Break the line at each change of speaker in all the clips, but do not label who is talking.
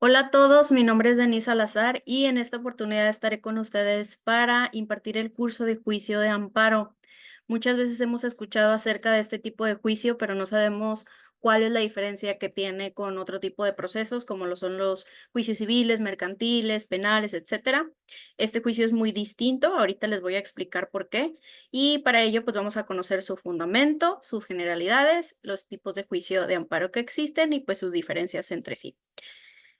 Hola a todos, mi nombre es Denise Salazar y en esta oportunidad estaré con ustedes para impartir el curso de juicio de amparo. Muchas veces hemos escuchado acerca de este tipo de juicio, pero no sabemos cuál es la diferencia que tiene con otro tipo de procesos, como lo son los juicios civiles, mercantiles, penales, etcétera. Este juicio es muy distinto, ahorita les voy a explicar por qué, y para ello pues vamos a conocer su fundamento, sus generalidades, los tipos de juicio de amparo que existen y pues sus diferencias entre sí.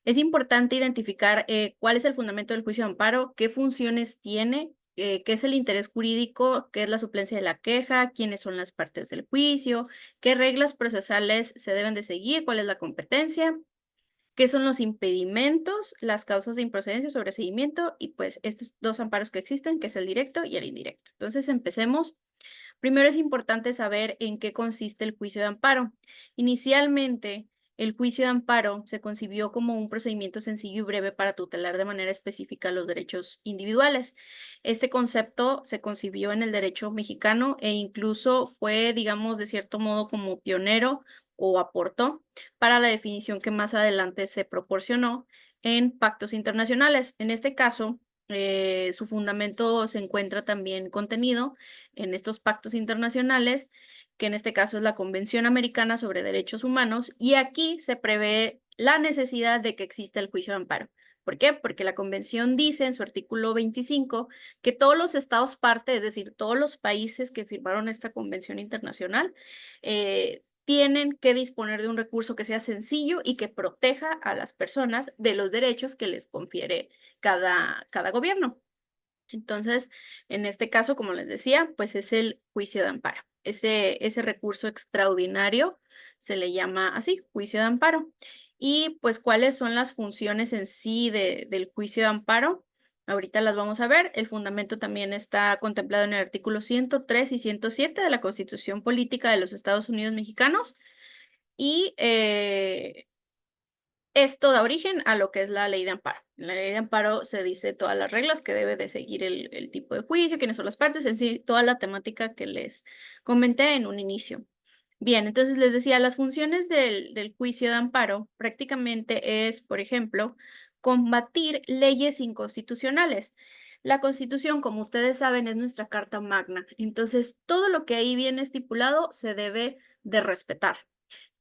Es importante identificar cuál es el fundamento del juicio de amparo, qué funciones tiene, qué es el interés jurídico, qué es la suplencia de la queja, quiénes son las partes del juicio, qué reglas procesales se deben de seguir, cuál es la competencia, qué son los impedimentos, las causas de improcedencia, sobreseimiento y pues estos dos amparos que existen, que es el directo y el indirecto. Entonces empecemos. Primero es importante saber en qué consiste el juicio de amparo. Inicialmente, el juicio de amparo se concibió como un procedimiento sencillo y breve para tutelar de manera específica los derechos individuales. Este concepto se concibió en el derecho mexicano e incluso fue, digamos, de cierto modo como pionero o aportó para la definición que más adelante se proporcionó en pactos internacionales. En este caso, su fundamento se encuentra también contenido en estos pactos internacionales, que en este caso es la Convención Americana sobre Derechos Humanos, y aquí se prevé la necesidad de que exista el juicio de amparo. ¿Por qué? Porque la Convención dice en su artículo 25 que todos los estados parte, es decir, todos los países que firmaron esta Convención Internacional, tienen que disponer de un recurso que sea sencillo y que proteja a las personas de los derechos que les confiere cada gobierno. Entonces, en este caso, como les decía, pues es el juicio de amparo. Ese recurso extraordinario se le llama así, juicio de amparo. Y pues, ¿cuáles son las funciones en sí del juicio de amparo? Ahorita las vamos a ver. El fundamento también está contemplado en el artículo 103 y 107 de la Constitución Política de los Estados Unidos Mexicanos. Y esto da origen a lo que es la ley de amparo. En la ley de amparo se dice todas las reglas que debe de seguir el tipo de juicio, quiénes son las partes, en sí, toda la temática que les comenté en un inicio. Bien, entonces les decía, las funciones del juicio de amparo prácticamente es, por ejemplo, combatir leyes inconstitucionales. La Constitución, como ustedes saben, es nuestra carta magna. Entonces, todo lo que ahí viene estipulado se debe de respetar.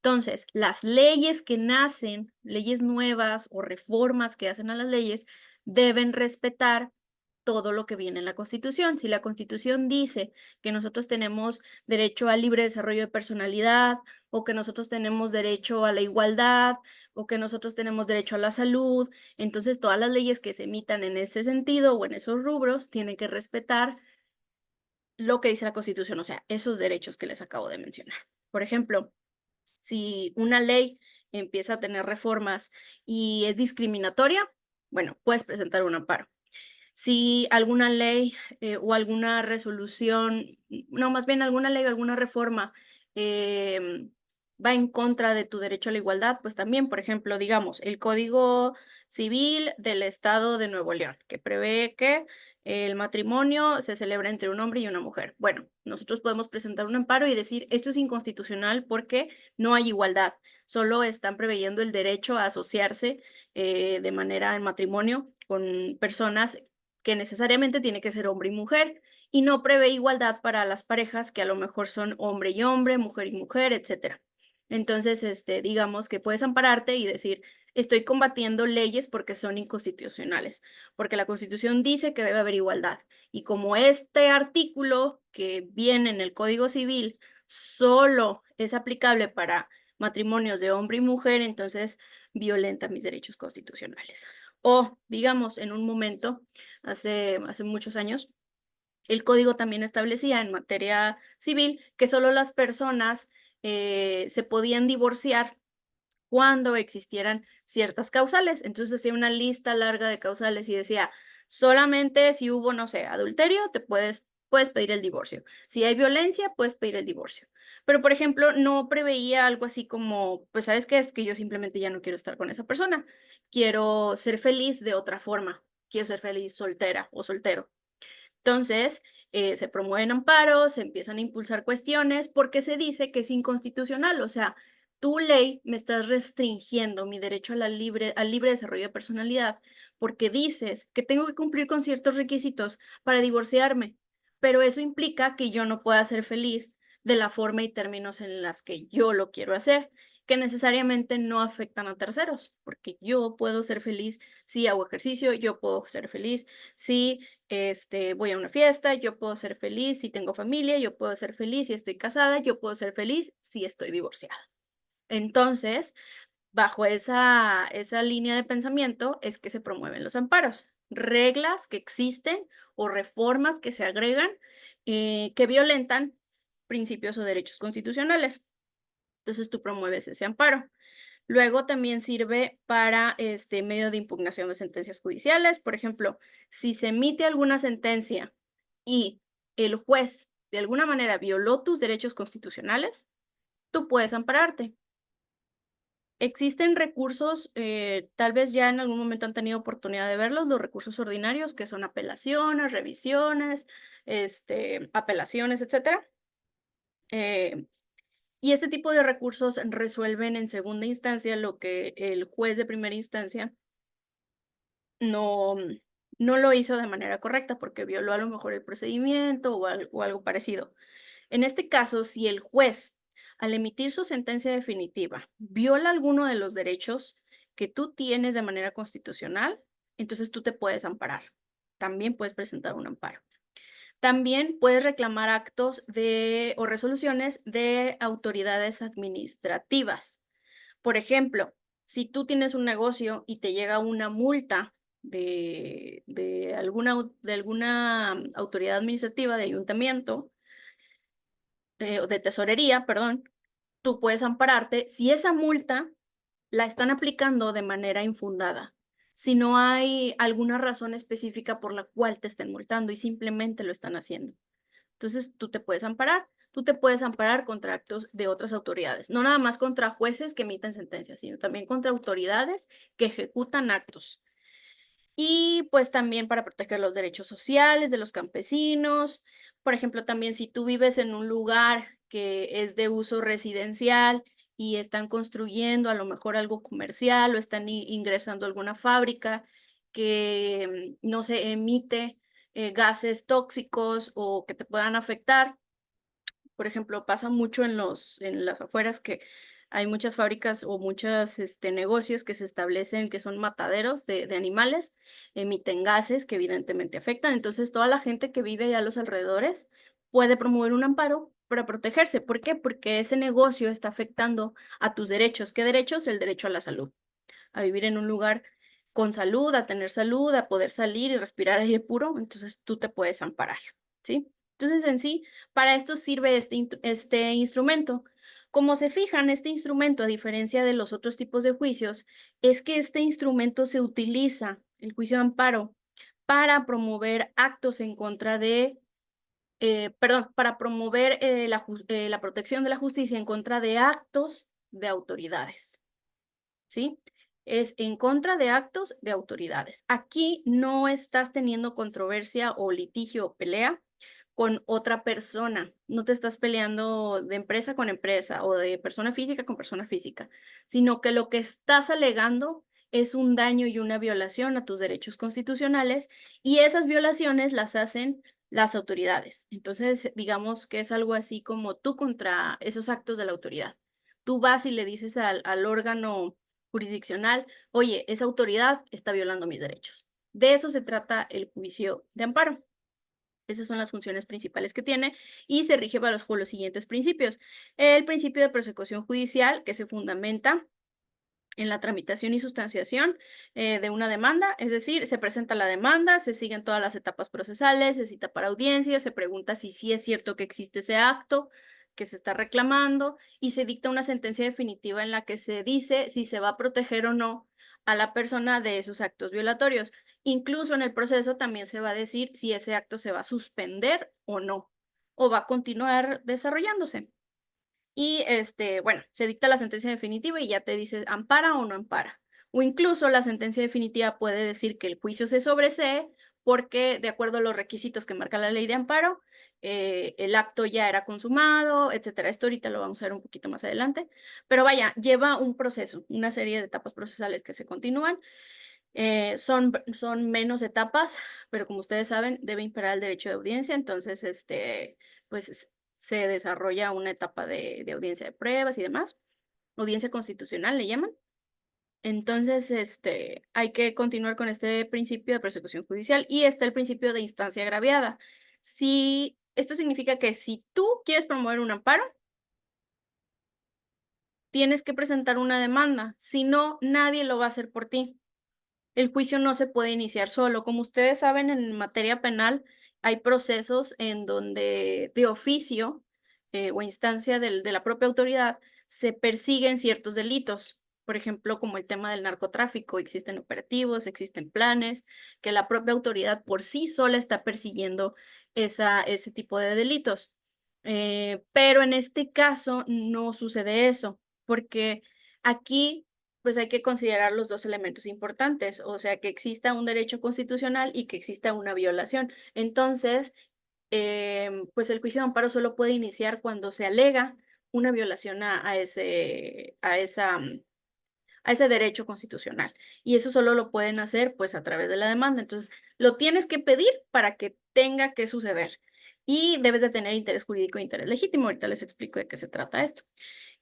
Entonces, las leyes que nacen, leyes nuevas o reformas que hacen a las leyes, deben respetar todo lo que viene en la Constitución. Si la Constitución dice que nosotros tenemos derecho al libre desarrollo de personalidad, o que nosotros tenemos derecho a la igualdad, o que nosotros tenemos derecho a la salud, entonces todas las leyes que se emitan en ese sentido o en esos rubros tienen que respetar lo que dice la Constitución, o sea, esos derechos que les acabo de mencionar. Por ejemplo, si una ley empieza a tener reformas y es discriminatoria, bueno, puedes presentar un amparo. Si alguna ley o alguna resolución, no, más bien alguna ley o alguna reforma va en contra de tu derecho a la igualdad, pues también, por ejemplo, digamos, el Código Civil del Estado de Nuevo León, que prevé que el matrimonio se celebra entre un hombre y una mujer. Bueno, nosotros podemos presentar un amparo y decir, esto es inconstitucional porque no hay igualdad, solo están preveyendo el derecho a asociarse de manera en matrimonio con personas que necesariamente tiene que ser hombre y mujer, y no prevé igualdad para las parejas que a lo mejor son hombre y hombre, mujer y mujer, etcétera. Entonces, digamos que puedes ampararte y decir, estoy combatiendo leyes porque son inconstitucionales, porque la Constitución dice que debe haber igualdad. Y como este artículo que viene en el Código Civil solo es aplicable para matrimonios de hombre y mujer, entonces violenta mis derechos constitucionales. O, digamos, en un momento, hace muchos años, el código también establecía en materia civil que solo las personas se podían divorciar cuando existieran ciertas causales. Entonces hacía una lista larga de causales y decía, solamente si hubo, no sé, adulterio, puedes pedir el divorcio. Si hay violencia, puedes pedir el divorcio. Pero, por ejemplo, no preveía algo así como, pues, ¿sabes qué? Es que yo simplemente ya no quiero estar con esa persona. Quiero ser feliz de otra forma. Quiero ser feliz soltera o soltero. Entonces, se promueven amparos, se empiezan a impulsar cuestiones porque se dice que es inconstitucional, o sea, tu ley me estás restringiendo mi derecho a al libre desarrollo de personalidad porque dices que tengo que cumplir con ciertos requisitos para divorciarme, pero eso implica que yo no pueda ser feliz de la forma y términos en las que yo lo quiero hacer, que necesariamente no afectan a terceros, porque yo puedo ser feliz si hago ejercicio, yo puedo ser feliz si voy a una fiesta, yo puedo ser feliz si tengo familia, yo puedo ser feliz si estoy casada, yo puedo ser feliz si estoy divorciada. Entonces, bajo esa línea de pensamiento es que se promueven los amparos, reglas que existen o reformas que se agregan que violentan principios o derechos constitucionales. Entonces, tú promueves ese amparo. Luego también sirve para medio de impugnación de sentencias judiciales. Por ejemplo, si se emite alguna sentencia y el juez de alguna manera violó tus derechos constitucionales, tú puedes ampararte. Existen recursos, tal vez ya en algún momento han tenido oportunidad de verlos, los recursos ordinarios, que son apelaciones, revisiones, apelaciones, etcétera. Y este tipo de recursos resuelven en segunda instancia lo que el juez de primera instancia no, no lo hizo de manera correcta porque violó a lo mejor el procedimiento o algo parecido. En este caso, si el juez, al emitir su sentencia definitiva, viola alguno de los derechos que tú tienes de manera constitucional, entonces tú te puedes amparar. También puedes presentar un amparo. También puedes reclamar actos o resoluciones de autoridades administrativas. Por ejemplo, si tú tienes un negocio y te llega una multa de alguna autoridad administrativa, de ayuntamiento, o de tesorería, perdón, tú puedes ampararte si esa multa la están aplicando de manera infundada, si no hay alguna razón específica por la cual te estén multando y simplemente lo están haciendo. Entonces, tú te puedes amparar contra actos de otras autoridades, no nada más contra jueces que emiten sentencias, sino también contra autoridades que ejecutan actos. Y pues también para proteger los derechos sociales de los campesinos. Por ejemplo, también si tú vives en un lugar que es de uso residencial y están construyendo a lo mejor algo comercial o están ingresando a alguna fábrica que no se emite gases tóxicos o que te puedan afectar. Por ejemplo, pasa mucho en las afueras que hay muchas fábricas o muchos negocios que se establecen que son mataderos de animales, emiten gases que evidentemente afectan. Entonces, toda la gente que vive allá a los alrededores puede promover un amparo para protegerse. ¿Por qué? Porque ese negocio está afectando a tus derechos. ¿Qué derechos? El derecho a la salud, a vivir en un lugar con salud, a tener salud, a poder salir y respirar aire puro. Entonces, tú te puedes amparar, ¿sí? Entonces, en sí, para esto sirve este instrumento. Como se fijan, este instrumento, a diferencia de los otros tipos de juicios, es que este instrumento se utiliza, el juicio de amparo, para promover actos en contra para promover la protección de la justicia en contra de actos de autoridades, ¿sí? Es en contra de actos de autoridades. Aquí no estás teniendo controversia o litigio o pelea con otra persona. No te estás peleando de empresa con empresa o de persona física con persona física, sino que lo que estás alegando es un daño y una violación a tus derechos constitucionales y esas violaciones las hacen las autoridades. Entonces, digamos que es algo así como tú contra esos actos de la autoridad. Tú vas y le dices al órgano jurisdiccional, oye, esa autoridad está violando mis derechos. De eso se trata el juicio de amparo. Esas son las funciones principales que tiene y se rige bajo los siguientes principios. El principio de persecución judicial, que se fundamenta en la tramitación y sustanciación de una demanda, es decir, se presenta la demanda, se siguen todas las etapas procesales, se cita para audiencia, se pregunta si sí es cierto que existe ese acto que se está reclamando y se dicta una sentencia definitiva en la que se dice si se va a proteger o no a la persona de esos actos violatorios. Incluso en el proceso también se va a decir si ese acto se va a suspender o no, o va a continuar desarrollándose. Y bueno, se dicta la sentencia definitiva y ya te dice ampara o no ampara. O incluso la sentencia definitiva puede decir que el juicio se sobresee porque, de acuerdo a los requisitos que marca la ley de amparo, el acto ya era consumado, etcétera. Esto ahorita lo vamos a ver un poquito más adelante, pero vaya, lleva un proceso, una serie de etapas procesales que se continúan. Son menos etapas, pero como ustedes saben, debe imperar el derecho de audiencia, entonces, pues se desarrolla una etapa de audiencia de pruebas y demás, audiencia constitucional le llaman. Entonces, hay que continuar con este principio de persecución judicial y está el principio de instancia agraviada. Si, esto significa que si tú quieres promover un amparo, tienes que presentar una demanda, si no, nadie lo va a hacer por ti. El juicio no se puede iniciar solo. Como ustedes saben, en materia penal hay procesos en donde de oficio o instancia de la propia autoridad se persiguen ciertos delitos. Por ejemplo, como el tema del narcotráfico, existen operativos, existen planes, que la propia autoridad por sí sola está persiguiendo ese tipo de delitos. Pero en este caso no sucede eso, porque aquí pues hay que considerar los dos elementos importantes, o sea, que exista un derecho constitucional y que exista una violación. Entonces, pues el juicio de amparo solo puede iniciar cuando se alega una violación a ese derecho constitucional. Y eso solo lo pueden hacer pues a través de la demanda. Entonces, lo tienes que pedir para que tenga que suceder. Y debes de tener interés jurídico e interés legítimo. Ahorita les explico de qué se trata esto.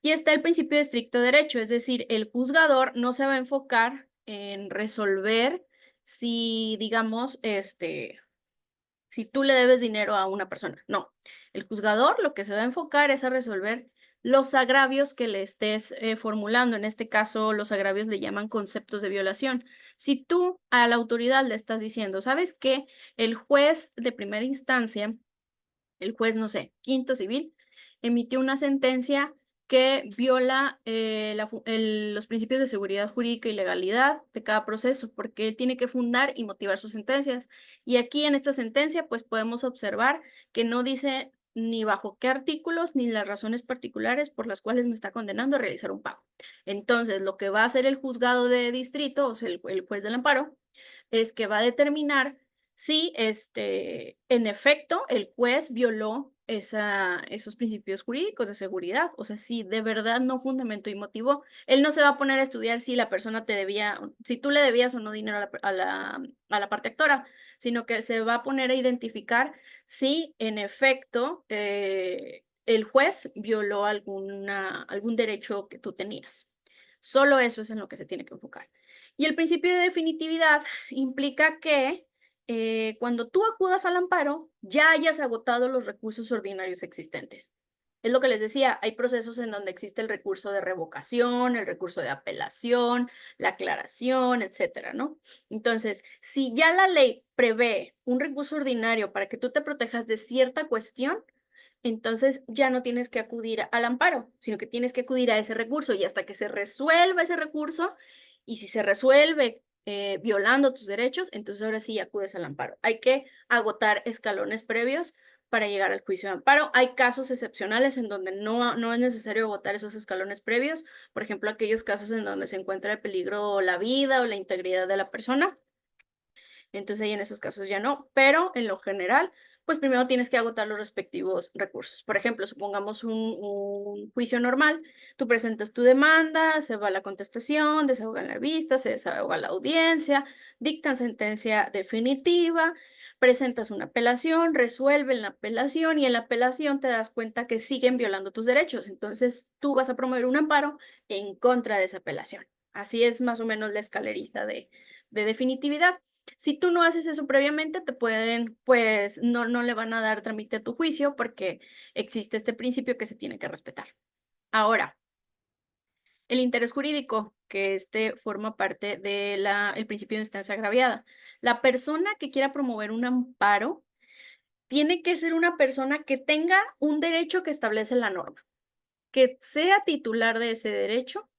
Y está el principio de estricto derecho, es decir, el juzgador no se va a enfocar en resolver si, digamos, si tú le debes dinero a una persona. No, el juzgador lo que se va a enfocar es a resolver los agravios que le estés formulando. En este caso, los agravios le llaman conceptos de violación. Si tú a la autoridad le estás diciendo, ¿sabes qué? El juez de primera instancia, el juez, no sé, quinto civil, emitió una sentencia que viola los principios de seguridad jurídica y legalidad de cada proceso, porque él tiene que fundar y motivar sus sentencias. Y aquí en esta sentencia, pues podemos observar que no dice ni bajo qué artículos ni las razones particulares por las cuales me está condenando a realizar un pago. Entonces, lo que va a hacer el juzgado de distrito, o sea, el juez del amparo, es que va a determinar si en efecto el juez violó esos principios jurídicos de seguridad. O sea, si de verdad no fundamentó y motivó, él no se va a poner a estudiar si la persona te debía, si tú le debías o no dinero a la parte actora, sino que se va a poner a identificar si en efecto el juez violó algún derecho que tú tenías. Solo eso es en lo que se tiene que enfocar. Y el principio de definitividad implica que cuando tú acudas al amparo, ya hayas agotado los recursos ordinarios existentes. Es lo que les decía, hay procesos en donde existe el recurso de revocación, el recurso de apelación, la aclaración, etcétera, ¿no? Entonces, si ya la ley prevé un recurso ordinario para que tú te protejas de cierta cuestión, entonces ya no tienes que acudir al amparo, sino que tienes que acudir a ese recurso y hasta que se resuelva ese recurso, y si se resuelve violando tus derechos, entonces ahora sí acudes al amparo. Hay que agotar escalones previos para llegar al juicio de amparo. Hay casos excepcionales en donde no es necesario agotar esos escalones previos, por ejemplo, aquellos casos en donde se encuentra en peligro la vida o la integridad de la persona. Entonces ahí en esos casos ya no, pero en lo general, pues primero tienes que agotar los respectivos recursos. Por ejemplo, supongamos un juicio normal, tú presentas tu demanda, se va la contestación, desahogan la vista, se desahoga la audiencia, dictan sentencia definitiva, presentas una apelación, resuelven la apelación y en la apelación te das cuenta que siguen violando tus derechos. Entonces tú vas a promover un amparo en contra de esa apelación. Así es más o menos la escalerita de definitividad. Si tú no haces eso previamente, te pueden, pues, no le van a dar trámite a tu juicio porque existe este principio que se tiene que respetar. Ahora, el interés jurídico, que forma parte del principio de instancia agraviada. La persona que quiera promover un amparo tiene que ser una persona que tenga un derecho que establece la norma, que sea titular de ese derecho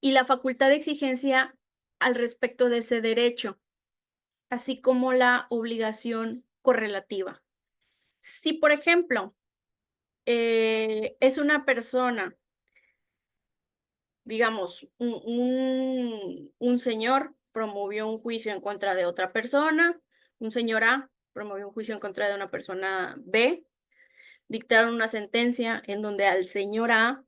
y la facultad de exigencia al respecto de ese derecho, así como la obligación correlativa. Si, por ejemplo, es una persona, digamos, un señor promovió un juicio en contra de otra persona, un señor A promovió un juicio en contra de una persona B, dictaron una sentencia en donde al señor A,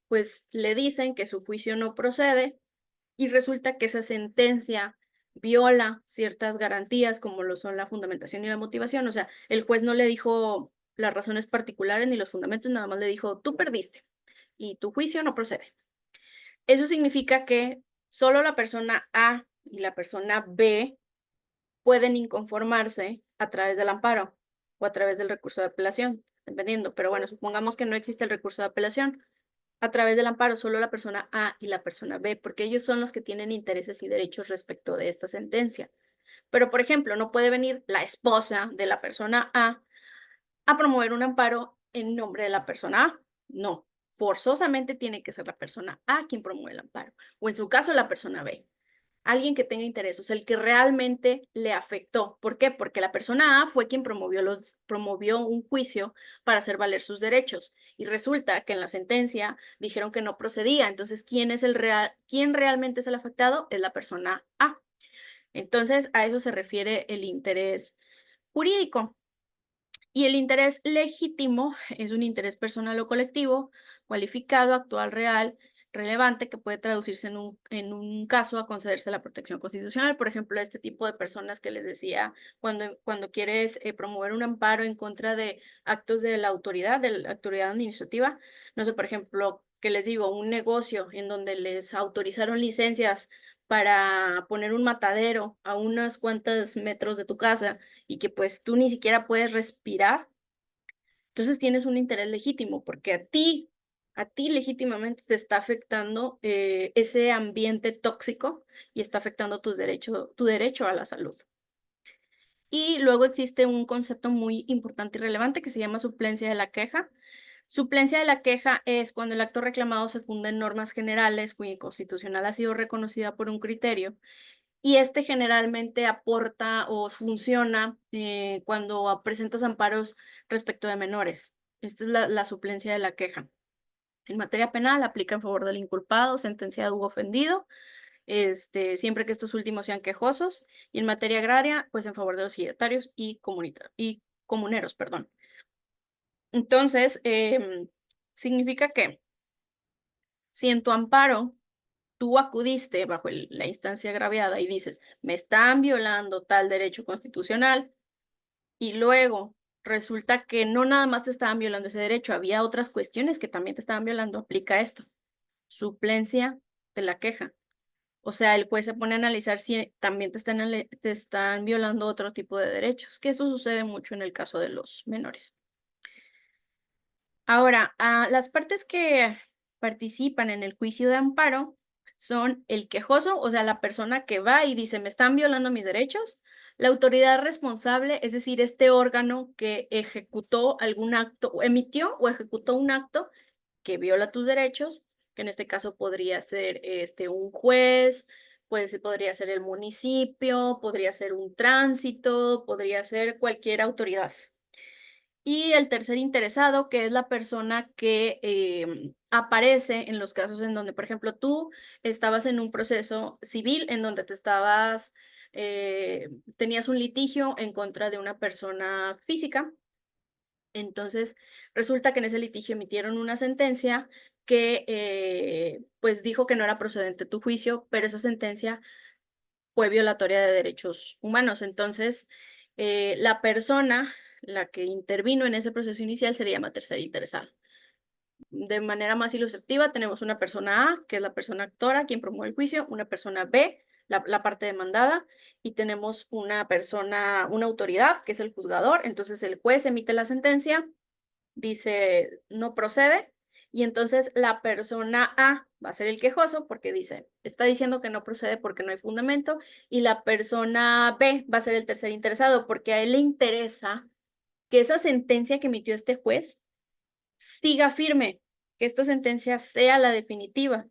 pues le dicen que su juicio no procede y resulta que esa sentencia viola ciertas garantías como lo son la fundamentación y la motivación. O sea, el juez no le dijo las razones particulares ni los fundamentos, nada más le dijo, tú perdiste y tu juicio no procede. Eso significa que solo la persona A y la persona B pueden inconformarse a través del amparo o a través del recurso de apelación, dependiendo. Pero bueno, supongamos que no existe el recurso de apelación. A través del amparo, solo la persona A y la persona B, porque ellos son los que tienen intereses y derechos respecto de esta sentencia. Pero, por ejemplo, no puede venir la esposa de la persona a promover un amparo en nombre de la persona A. No, forzosamente tiene que ser la persona A quien promueve el amparo, o en su caso la persona B. Alguien que tenga interés, o sea, el que realmente le afectó. ¿Por qué? Porque la persona A fue quien promovió un juicio para hacer valer sus derechos. Y resulta que en la sentencia dijeron que no procedía. Entonces, ¿quién realmente es el afectado? Es la persona A. Entonces, a eso se refiere el interés jurídico. Y el interés legítimo es un interés personal o colectivo, cualificado, actual, real, relevante, que puede traducirse en un caso a concederse la protección constitucional. Por ejemplo, este tipo de personas que les decía, cuando quieres promover un amparo en contra de actos de la autoridad administrativa, no sé, por ejemplo, que les digo, un negocio en donde les autorizaron licencias para poner un matadero a unos cuantos metros de tu casa y que pues tú ni siquiera puedes respirar, entonces tienes un interés legítimo porque a ti legítimamente te está afectando ese ambiente tóxico y está afectando tu derecho a la salud. Y luego existe un concepto muy importante y relevante que se llama suplencia de la queja. Suplencia de la queja es cuando el acto reclamado se funda en normas generales cuya constitucional ha sido reconocida por un criterio y este generalmente aporta o funciona cuando presentas amparos respecto de menores. Esta es la suplencia de la queja. En materia penal aplica en favor del inculpado, sentenciado u ofendido, siempre que estos últimos sean quejosos, y en materia agraria, pues en favor de los ejidatarios y comuneros, perdón. Entonces, significa que si en tu amparo tú acudiste bajo la instancia agraviada y dices, me están violando tal derecho constitucional, y luego resulta que no nada más te estaban violando ese derecho, había otras cuestiones que también te estaban violando, aplica esto, suplencia de la queja. O sea, el juez se pone a analizar si también te están violando otro tipo de derechos, que eso sucede mucho en el caso de los menores. Ahora, las partes que participan en el juicio de amparo son el quejoso, o sea, la persona que va y dice, me están violando mis derechos, la autoridad responsable, es decir, este órgano que ejecutó algún acto, o emitió o ejecutó un acto que viola tus derechos, que en este caso podría ser un juez, podría ser el municipio, podría ser un tránsito, podría ser cualquier autoridad. Y el tercer interesado, que es la persona que aparece en los casos en donde, por ejemplo, tú estabas en un proceso civil en donde tenías un litigio en contra de una persona física. Entonces, resulta que en ese litigio emitieron una sentencia que pues dijo que no era procedente tu juicio, pero esa sentencia fue violatoria de derechos humanos. Entonces, la persona, la que intervino en ese proceso inicial, se le llama tercer interesado. De manera más ilustrativa, tenemos una persona A, que es la persona actora, quien promueve el juicio, una persona B, la parte demandada, y tenemos una autoridad, que es el juzgador. Entonces, el juez emite la sentencia, dice no procede, y entonces la persona A va a ser el quejoso porque está diciendo que no procede porque no hay fundamento, y la persona B va a ser el tercer interesado porque a él le interesa que esa sentencia que emitió este juez siga firme, que esta sentencia sea la definitiva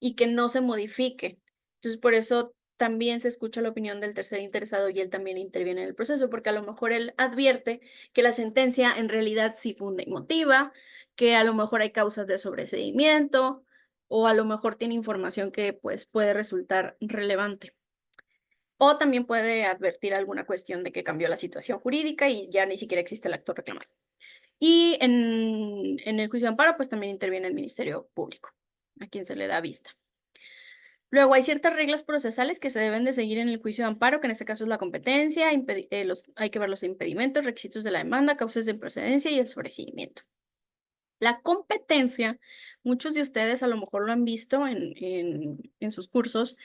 y que no se modifique. Entonces, por eso también se escucha la opinión del tercer interesado y él también interviene en el proceso, porque a lo mejor él advierte que la sentencia en realidad sí funda y motiva, que a lo mejor hay causas de sobreseimiento o a lo mejor tiene información que pues puede resultar relevante. o también puede advertir alguna cuestión de que cambió la situación jurídica y ya ni siquiera existe el acto reclamado. Y en el juicio de amparo, pues también interviene el Ministerio Público, a quien se le da vista. Luego hay ciertas reglas procesales que se deben de seguir en el juicio de amparo, que en este caso es la competencia, hay que ver los impedimentos, requisitos de la demanda, causas de improcedencia y el sobreseimiento. La competencia, muchos de ustedes a lo mejor lo han visto en sus cursos,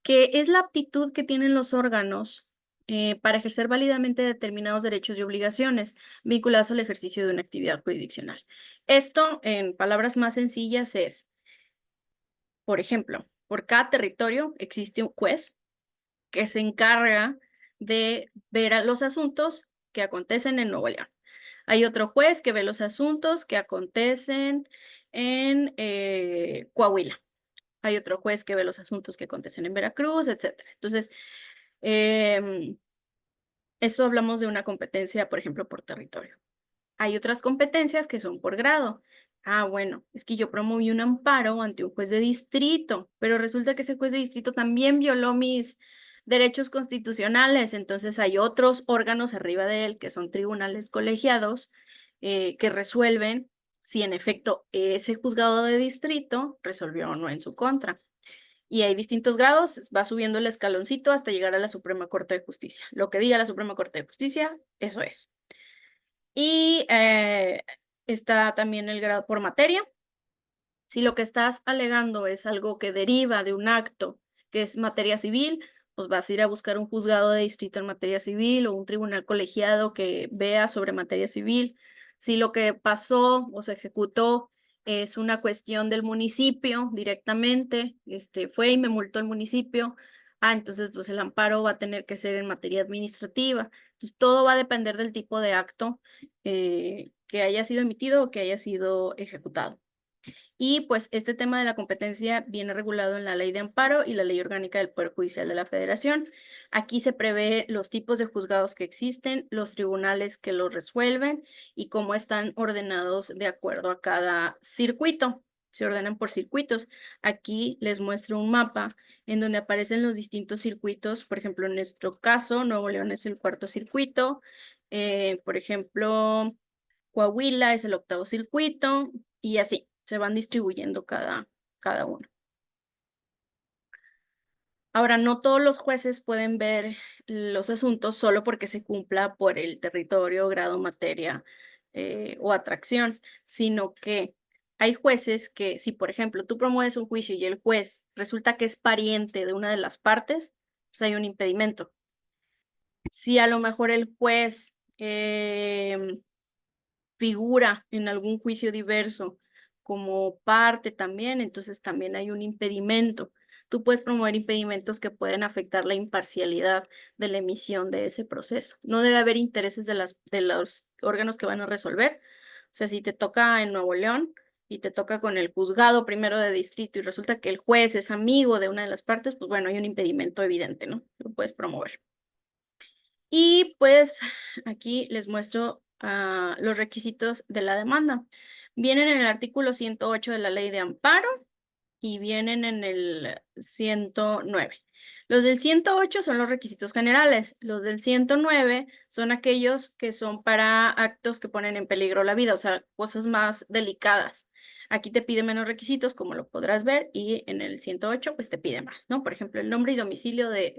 que es la aptitud que tienen los órganos para ejercer válidamente determinados derechos y obligaciones vinculados al ejercicio de una actividad jurisdiccional. Esto, en palabras más sencillas, es, por ejemplo, por cada territorio existe un juez que se encarga de ver a los asuntos que acontecen en Nuevo León. Hay otro juez que ve los asuntos que acontecen en Coahuila. Hay otro juez que ve los asuntos que acontecen en Veracruz, etcétera. Entonces, esto hablamos de una competencia, por ejemplo, por territorio. Hay otras competencias que son por grado. Ah, bueno, es que yo promoví un amparo ante un juez de distrito, pero resulta que ese juez de distrito también violó mis derechos constitucionales, entonces hay otros órganos arriba de él, que son tribunales colegiados, que resuelven si en efecto ese juzgado de distrito resolvió o no en su contra. Y hay distintos grados, va subiendo el escaloncito hasta llegar a la Suprema Corte de Justicia. Lo que diga la Suprema Corte de Justicia, eso es. Y está también el grado por materia. Si lo que estás alegando es algo que deriva de un acto que es materia civil, pues vas a ir a buscar un juzgado de distrito en materia civil o un tribunal colegiado que vea sobre materia civil. Si lo que pasó o se ejecutó es una cuestión del municipio directamente, fue y me multó el municipio, entonces pues el amparo va a tener que ser en materia administrativa. Entonces todo va a depender del tipo de acto que haya sido emitido o que haya sido ejecutado. Y pues este tema de la competencia viene regulado en la Ley de Amparo y la Ley Orgánica del Poder Judicial de la Federación. Aquí se prevé los tipos de juzgados que existen, los tribunales que los resuelven y cómo están ordenados de acuerdo a cada circuito. Se ordenan por circuitos. Aquí les muestro un mapa en donde aparecen los distintos circuitos. Por ejemplo, en nuestro caso, Nuevo León es el cuarto circuito. Por ejemplo, Coahuila es el octavo circuito y así se van distribuyendo cada uno. Ahora, no todos los jueces pueden ver los asuntos solo porque se cumpla por el territorio, grado, materia o atracción, sino que hay jueces que si, por ejemplo, tú promueves un juicio y el juez resulta que es pariente de una de las partes, pues hay un impedimento. Si a lo mejor el juez figura en algún juicio diverso como parte también, entonces también hay un impedimento. Tú puedes promover impedimentos que pueden afectar la imparcialidad de la emisión de ese proceso. No debe haber intereses de los órganos que van a resolver. O sea, si te toca en Nuevo León y te toca con el juzgado primero de distrito y resulta que el juez es amigo de una de las partes, pues bueno, hay un impedimento evidente, ¿no? Lo puedes promover. Y pues aquí les muestro los requisitos de la demanda. Vienen en el artículo 108 de la Ley de Amparo y vienen en el 109. Los del 108 son los requisitos generales. Los del 109 son aquellos que son para actos que ponen en peligro la vida, o sea, cosas más delicadas. Aquí te pide menos requisitos, como lo podrás ver, y en el 108 pues te pide más, ¿no? Por ejemplo, el nombre y domicilio de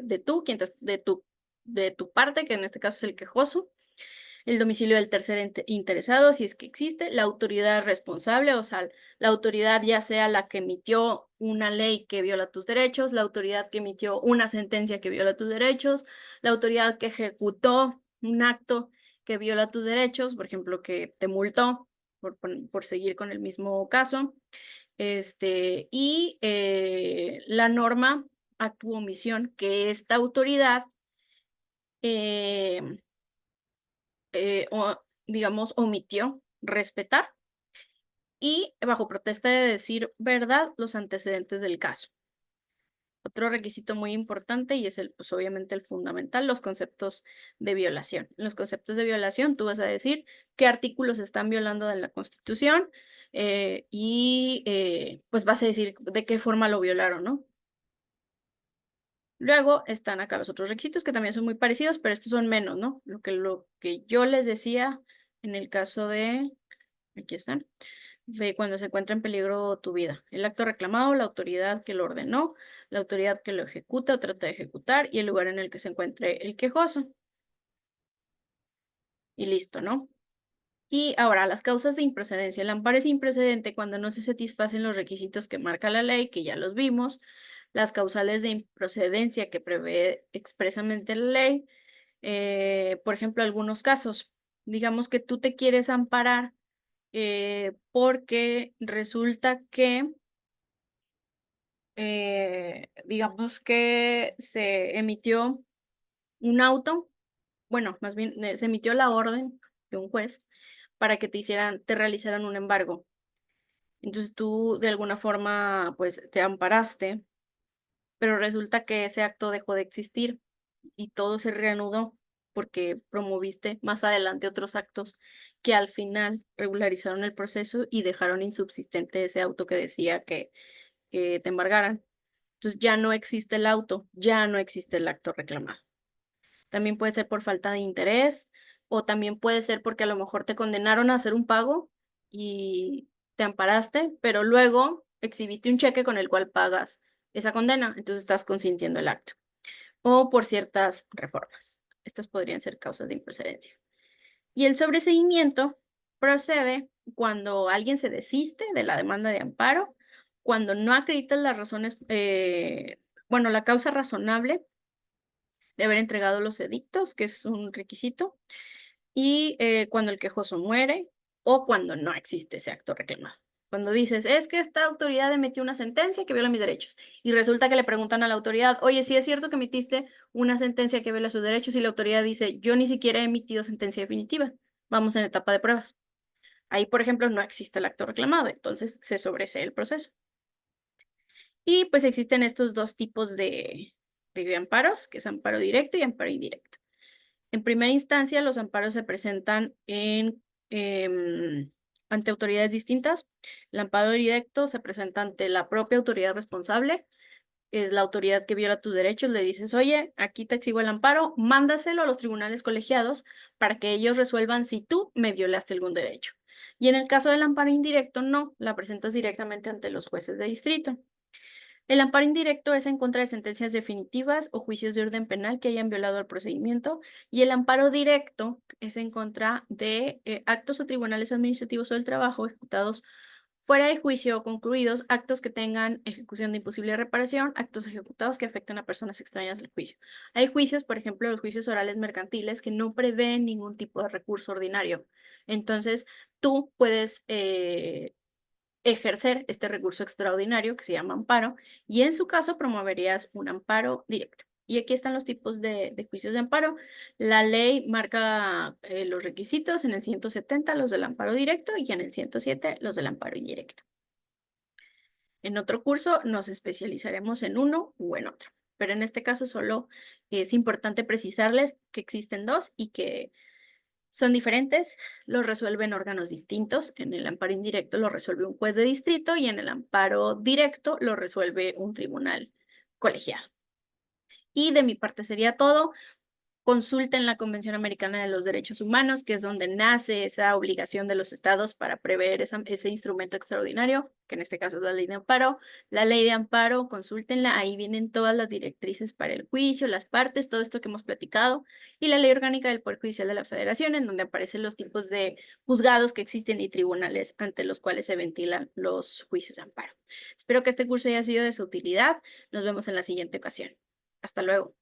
tu parte, que en este caso es el quejoso, el domicilio del tercer interesado, si es que existe, la autoridad responsable, o sea, la autoridad ya sea la que emitió una ley que viola tus derechos, la autoridad que emitió una sentencia que viola tus derechos, la autoridad que ejecutó un acto que viola tus derechos, por ejemplo, que te multó por seguir con el mismo caso, y la norma a tu omisión que esta autoridad eh, digamos, omitió respetar y bajo protesta de decir verdad los antecedentes del caso. Otro requisito muy importante y es pues obviamente el fundamental, los conceptos de violación. En los conceptos de violación tú vas a decir qué artículos están violando de la Constitución y pues vas a decir de qué forma lo violaron, ¿no? Luego están acá los otros requisitos que también son muy parecidos, pero estos son menos, ¿no? Lo que yo les decía en el caso de, aquí están, de cuando se encuentra en peligro tu vida. El acto reclamado, la autoridad que lo ordenó, la autoridad que lo ejecuta o trata de ejecutar y el lugar en el que se encuentre el quejoso. Y listo, ¿no? Y ahora, las causas de improcedencia. El amparo es improcedente cuando no se satisfacen los requisitos que marca la ley, que ya los vimos, las causales de improcedencia que prevé expresamente la ley. Por ejemplo, algunos casos. Digamos que tú te quieres amparar porque resulta que, digamos que se emitió un auto, bueno, más bien se emitió la orden de un juez para que te realizaran un embargo. Entonces tú de alguna forma pues te amparaste, pero resulta que ese acto dejó de existir y todo se reanudó porque promoviste más adelante otros actos que al final regularizaron el proceso y dejaron insubsistente ese auto que decía que te embargaran. Entonces ya no existe el auto, ya no existe el acto reclamado. También puede ser por falta de interés o también puede ser porque a lo mejor te condenaron a hacer un pago y te amparaste, pero luego exhibiste un cheque con el cual pagas esa condena, entonces estás consintiendo el acto. O por ciertas reformas. Estas podrían ser causas de improcedencia. Y el sobreseimiento procede cuando alguien se desiste de la demanda de amparo, cuando no acreditas las razones, bueno, la causa razonable de haber entregado los edictos, que es un requisito, y cuando el quejoso muere o cuando no existe ese acto reclamado. Cuando dices, es que esta autoridad emitió una sentencia que viola mis derechos y resulta que le preguntan a la autoridad, oye, ¿sí es cierto que emitiste una sentencia que viola sus derechos? Y la autoridad dice, yo ni siquiera he emitido sentencia definitiva, vamos en etapa de pruebas. Ahí, por ejemplo, no existe el acto reclamado, entonces se sobresee el proceso. Y pues existen estos dos tipos de amparos, que es amparo directo y amparo indirecto. En primera instancia, los amparos se presentan ante autoridades distintas. El amparo directo se presenta ante la propia autoridad responsable, es la autoridad que viola tus derechos, le dices, oye, aquí te exhibo el amparo, mándaselo a los tribunales colegiados para que ellos resuelvan si tú me violaste algún derecho. Y en el caso del amparo indirecto, no, la presentas directamente ante los jueces de distrito. El amparo indirecto es en contra de sentencias definitivas o juicios de orden penal que hayan violado el procedimiento y el amparo directo es en contra de actos o tribunales administrativos o del trabajo ejecutados fuera de juicio o concluidos, actos que tengan ejecución de imposible reparación, actos ejecutados que afecten a personas extrañas del juicio. Hay juicios, por ejemplo, los juicios orales mercantiles que no prevén ningún tipo de recurso ordinario. Entonces, tú puedes ejercer este recurso extraordinario que se llama amparo y en su caso promoverías un amparo directo. Y aquí están los tipos de juicios de amparo. La ley marca los requisitos en el 170, los del amparo directo, y en el 107, los del amparo indirecto. En otro curso nos especializaremos en uno u en otro, pero en este caso solo es importante precisarles que existen dos y que son diferentes, los resuelven órganos distintos. En el amparo indirecto lo resuelve un juez de distrito y en el amparo directo lo resuelve un tribunal colegiado. Y de mi parte sería todo. Consulten la Convención Americana de los Derechos Humanos, que es donde nace esa obligación de los estados para prever ese instrumento extraordinario, que en este caso es la ley de amparo. La ley de amparo, consúltenla, ahí vienen todas las directrices para el juicio, las partes, todo esto que hemos platicado, y la ley orgánica del Poder Judicial de la Federación, en donde aparecen los tipos de juzgados que existen y tribunales ante los cuales se ventilan los juicios de amparo. Espero que este curso haya sido de su utilidad. Nos vemos en la siguiente ocasión. Hasta luego.